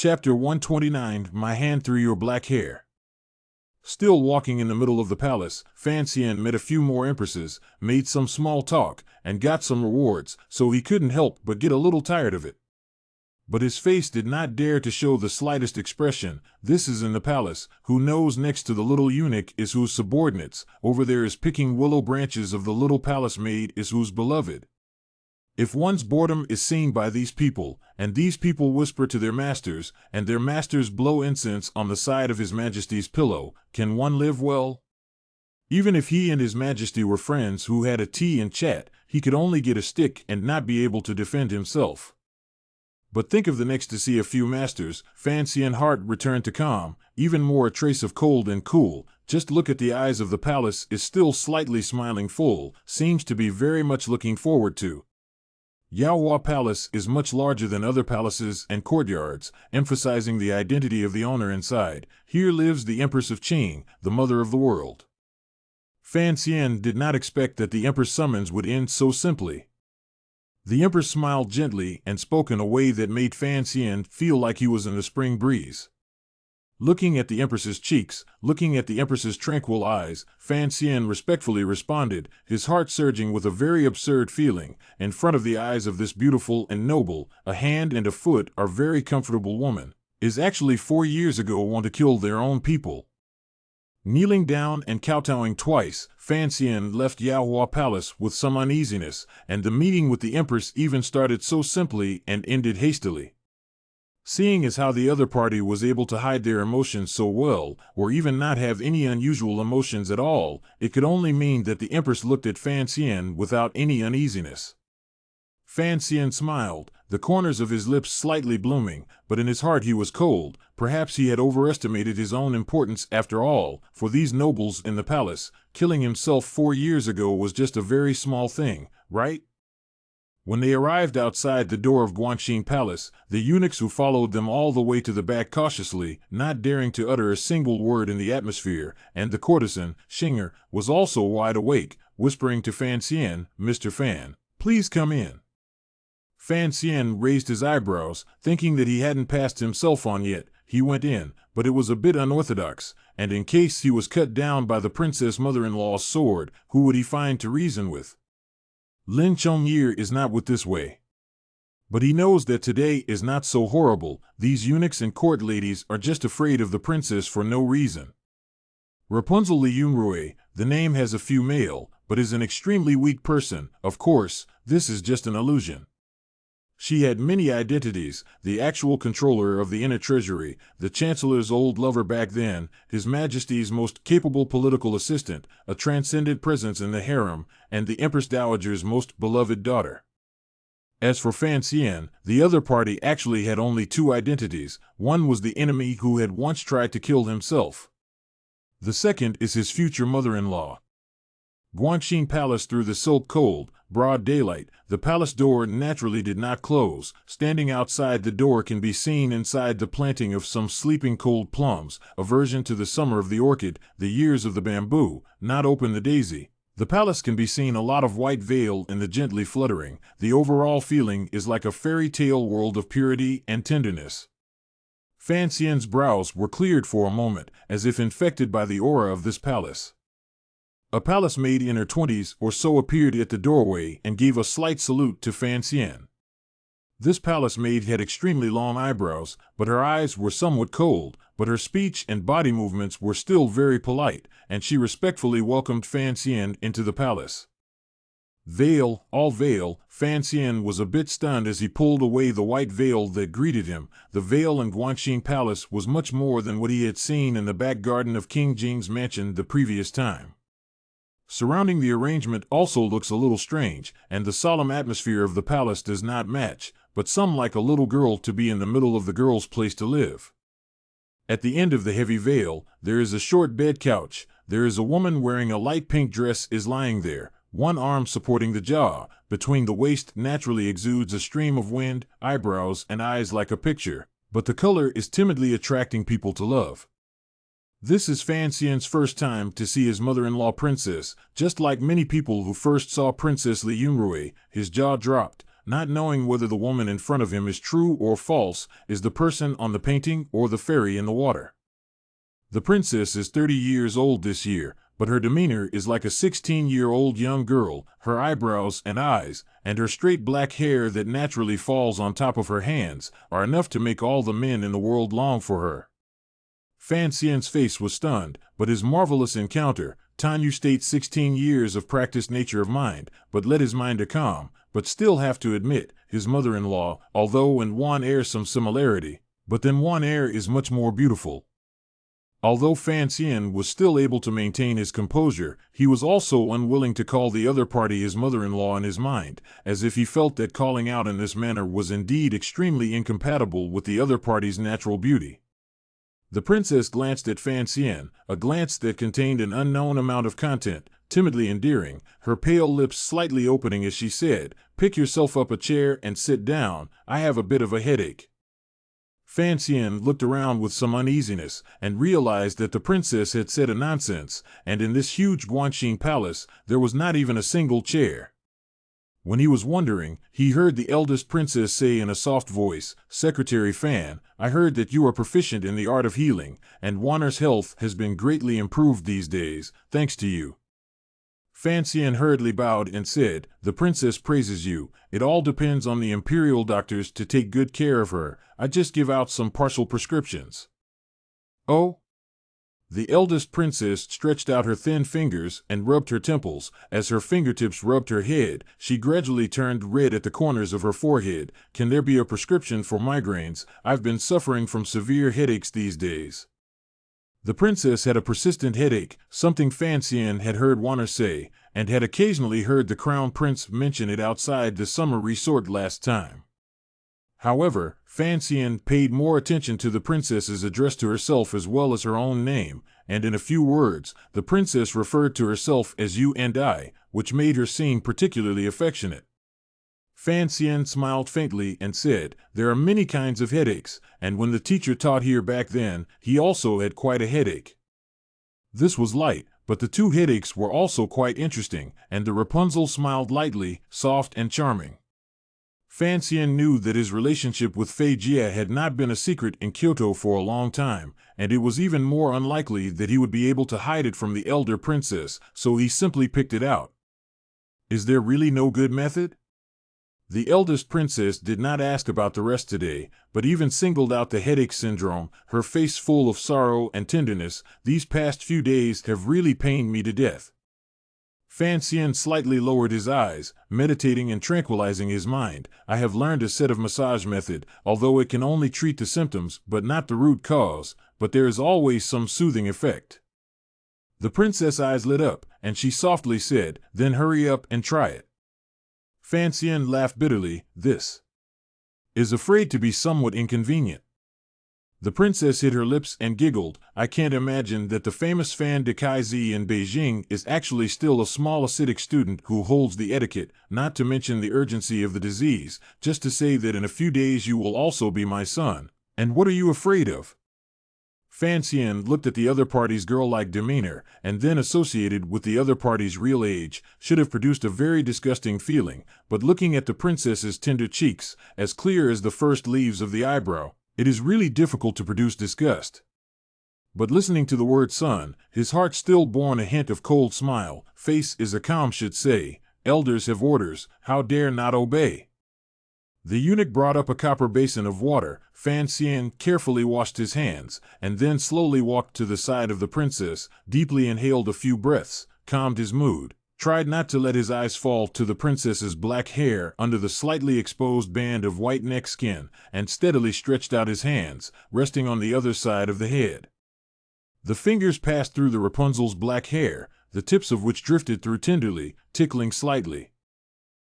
Chapter 129, My Hand Through Your Black Hair. Still walking in the middle of the palace, Fan Xian met a few more empresses, made some small talk, and got some rewards, so he couldn't help but get a little tired of it. But his face did not dare to show the slightest expression. This is in the palace. Who knows next to the little eunuch is whose subordinates, over there is picking willow branches of the little palace maid is whose beloved. If one's boredom is seen by these people, and these people whisper to their masters, and their masters blow incense on the side of His Majesty's pillow, can one live well? Even if he and His Majesty were friends who had a tea and chat, he could only get a stick and not be able to defend himself. But think of the next to see a few masters. Fan Xian's heart returned to calm, even more a trace of cold and cool. Just look at the eyes of the palace is still slightly smiling full, seems to be very much looking forward to. Yaohua Palace is much larger than other palaces and courtyards, emphasizing the identity of the owner inside. Here lives the Empress of Qing, the mother of the world. Fan Xian did not expect that the Empress' summons would end so simply. The Empress smiled gently and spoke in a way that made Fan Xian feel like he was in the spring breeze. Looking at the Empress's cheeks, looking at the Empress's tranquil eyes, Fan Xian respectfully responded, his heart surging with a very absurd feeling. In front of the eyes of this beautiful and noble, a hand and a foot are very comfortable woman, is actually 4 years ago want to kill their own people. Kneeling down and kowtowing twice, Fan Xian left Yaohua Palace with some uneasiness, and the meeting with the Empress even started so simply and ended hastily. Seeing as how the other party was able to hide their emotions so well, or even not have any unusual emotions at all, it could only mean that the Empress looked at Fan Xian without any uneasiness. Fan Xian smiled, the corners of his lips slightly blooming, but in his heart he was cold. Perhaps he had overestimated his own importance after all. For these nobles in the palace, killing himself 4 years ago was just a very small thing, right? When they arrived outside the door of Guanxin Palace, the eunuchs who followed them all the way to the back cautiously, not daring to utter a single word in the atmosphere, and the courtesan, Xinger, was also wide awake, whispering to Fan Xian, Mr. Fan, please come in. Fan Xian raised his eyebrows, thinking that he hadn't passed himself on yet. He went in, but it was a bit unorthodox, and in case he was cut down by the princess mother-in-law's sword, who would he find to reason with? Lin Chongyi is not with this way. But he knows that today is not so horrible. These eunuchs and court ladies are just afraid of the princess for no reason. Rapunzel Liyunrui, the name has a few male, but is an extremely weak person. Of course, this is just an illusion. She had many identities, the actual controller of the inner treasury, the chancellor's old lover back then, His Majesty's most capable political assistant, a transcendent presence in the harem, and the Empress Dowager's most beloved daughter. As for Fan Xian, the other party actually had only 2 identities. One was the enemy who had once tried to kill himself. The second is his future mother-in-law. Guanxin Palace through the silk cold, broad daylight, the palace door naturally did not close. Standing outside the door can be seen inside the planting of some sleeping cold plums, aversion to the summer of the orchid, the years of the bamboo, not open the daisy. The palace can be seen a lot of white veil in the gently fluttering. The overall feeling is like a fairy tale world of purity and tenderness. Fan Xian's brows were cleared for a moment, as if infected by the aura of this palace. A palace maid in her 20s or so appeared at the doorway and gave a slight salute to Fan Xian. This palace maid had extremely long eyebrows, but her eyes were somewhat cold, but her speech and body movements were still very polite, and she respectfully welcomed Fan Xian into the palace. Veil, all veil, Fan Xian was a bit stunned as he pulled away the white veil that greeted him. The veil in Guanxin Palace was much more than what he had seen in the back garden of King Jing's mansion the previous time. Surrounding the arrangement also looks a little strange, and the solemn atmosphere of the palace does not match, but some like a little girl to be in the middle of the girl's place to live. At the end of the heavy veil, there is a short bed couch. There is a woman wearing a light pink dress is lying there, one arm supporting the jaw. Between the waist naturally exudes a stream of wind, eyebrows and eyes like a picture, but the color is timidly attracting people to love. This is Fan Xian's first time to see his mother-in-law princess. Just like many people who first saw Princess Liyunrui, his jaw dropped. not knowing whether the woman in front of him is true or false, is the person on the painting or the fairy in the water. The princess is 30 years old this year, but her demeanor is like a 16-year-old young girl. Her eyebrows and eyes, and her straight black hair that naturally falls on top of her hands, are enough to make all the men in the world long for her. Fan Xian's face was stunned, but his marvelous encounter, Tanyu states 16 years of practiced nature of mind, but let his mind a calm, but still have to admit, his mother-in-law, although in Wan Er some similarity, but then Wan Er is much more beautiful. Although Fan Xian was still able to maintain his composure, he was also unwilling to call the other party his mother-in-law in his mind, as if he felt that calling out in this manner was indeed extremely incompatible with the other party's natural beauty. The princess glanced at Fan Xian, a glance that contained an unknown amount of content, timidly endearing, her pale lips slightly opening as she said, "Pick yourself up a chair and sit down, I have a bit of a headache." Fan Xian looked around with some uneasiness and realized that the princess had said a nonsense, and in this huge Guanxin palace there was not even a single chair. When he was wondering, he heard the eldest princess say in a soft voice, "Secretary Fan, I heard that you are proficient in the art of healing, and Wanner's health has been greatly improved these days, thanks to you." Fan Xian hurriedly bowed and said, "The princess praises you. It all depends on the imperial doctors to take good care of her. I just give out some partial prescriptions." "Oh?" The eldest princess stretched out her thin fingers and rubbed her temples. As her fingertips rubbed her head, she gradually turned red at the corners of her forehead. "Can there be a prescription for migraines? I've been suffering from severe headaches these days." The princess had a persistent headache, something Fan Xian had heard Wanner say, and had occasionally heard the crown prince mention it outside the summer resort last time. However, Fan Xian paid more attention to the princess's address to herself as well as her own name, and in a few words, the princess referred to herself as you and I, which made her seem particularly affectionate. Fan Xian smiled faintly and said, "There are many kinds of headaches, and when the teacher taught here back then, he also had quite a headache." This was light, but the two headaches were also quite interesting, and the Rapunzel smiled lightly, soft and charming. Fan Xian knew that his relationship with Fei Jie had not been a secret in Kyoto for a long time, and it was even more unlikely that he would be able to hide it from the elder princess, so he simply picked it out. "Is there really no good method?" The eldest princess did not ask about the rest today, but even singled out the headache syndrome, her face full of sorrow and tenderness. "These past few days have really pained me to death." Fan Xian slightly lowered his eyes, meditating and tranquilizing his mind. "I have learned a set of massage method, although it can only treat the symptoms but not the root cause, but there is always some soothing effect." The princess' eyes lit up, and she softly said, "Then hurry up and try it." Fan Xian laughed bitterly. "This is afraid to be somewhat inconvenient." The princess hit her lips and giggled. "I can't imagine that the famous Fan de Kaizi in Beijing is actually still a small acidic student who holds the etiquette, not to mention the urgency of the disease, just to say that in a few days you will also be my son. And what are you afraid of?" Fan Xian looked at the other party's girl-like demeanor, and then associated with the other party's real age, should have produced a very disgusting feeling, but looking at the princess's tender cheeks, as clear as the first leaves of the eyebrow, it is really difficult to produce disgust. But listening to the word son, his heart still borne a hint of cold smile. "Face is a calm should say, elders have orders, how dare not obey?" The eunuch brought up a copper basin of water. Fan Xian carefully washed his hands, and then slowly walked to the side of the princess, deeply inhaled a few breaths, calmed his mood, tried not to let his eyes fall to the princess's black hair under the slightly exposed band of white neck skin, and steadily stretched out his hands, resting on the other side of the head. The fingers passed through the Rapunzel's black hair, the tips of which drifted through tenderly, tickling slightly.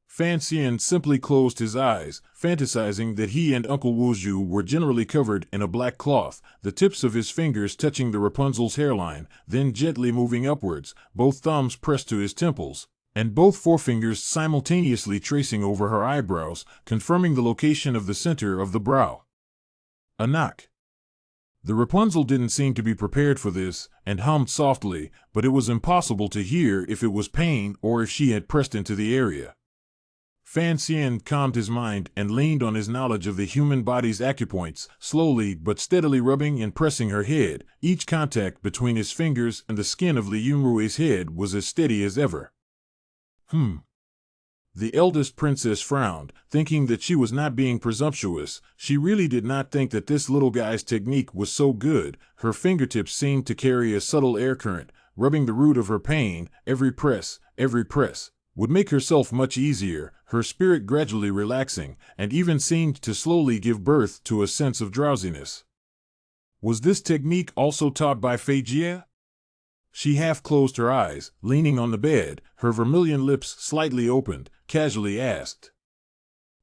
Fan Xian simply closed his eyes, fantasizing that he and Uncle Wuzhu were generally covered in a black cloth, the tips of his fingers touching the Rapunzel's hairline, then gently moving upwards, both thumbs pressed to his temples, and both forefingers simultaneously tracing over her eyebrows, confirming the location of the center of the brow. A knock. The Rapunzel didn't seem to be prepared for this, and hummed softly, but it was impossible to hear if it was pain or if she had pressed into the area. Fan Xian calmed his mind and leaned on his knowledge of the human body's acupoints, slowly but steadily rubbing and pressing her head. Each contact between his fingers and the skin of Li Yunrui's head was as steady as ever. The eldest princess frowned, thinking that she was not being presumptuous. She really did not think that this little guy's technique was so good. Her fingertips seemed to carry a subtle air current, rubbing the root of her pain. Every press would make herself much easier, her spirit gradually relaxing, and even seemed to slowly give birth to a sense of drowsiness. Was this technique also taught by Fei Jie? She half closed her eyes, leaning on the bed, her vermilion lips slightly opened, casually asked.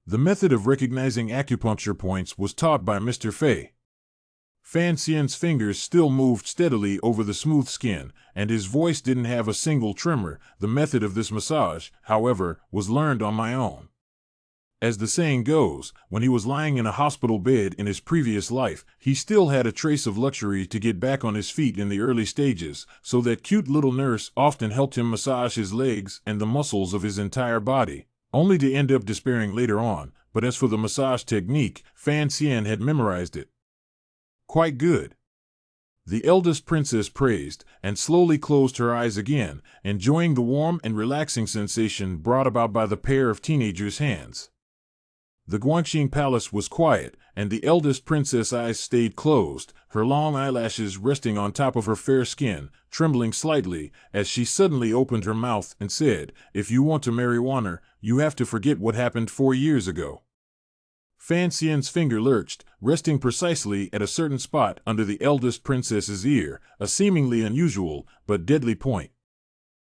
The method of recognizing acupuncture points was taught by Mr. Fei. Fan Xian's fingers still moved steadily over the smooth skin, and his voice didn't have a single tremor. The method of this massage, however, was learned on my own. As the saying goes, when he was lying in a hospital bed in his previous life, he still had a trace of luxury to get back on his feet in the early stages, so that cute little nurse often helped him massage his legs and the muscles of his entire body, only to end up despairing later on. But as for the massage technique, Fan Xian had memorized it. Quite good. The eldest princess praised, and slowly closed her eyes again, enjoying the warm and relaxing sensation brought about by the pair of teenagers' hands. The Guangxing Palace was quiet, and the eldest princess' eyes stayed closed, her long eyelashes resting on top of her fair skin, trembling slightly, as she suddenly opened her mouth and said, "If you want to marry Wanner, you have to forget what happened 4 years ago." Fan Xian's finger lurched, resting precisely at a certain spot under the eldest princess's ear, a seemingly unusual but deadly point.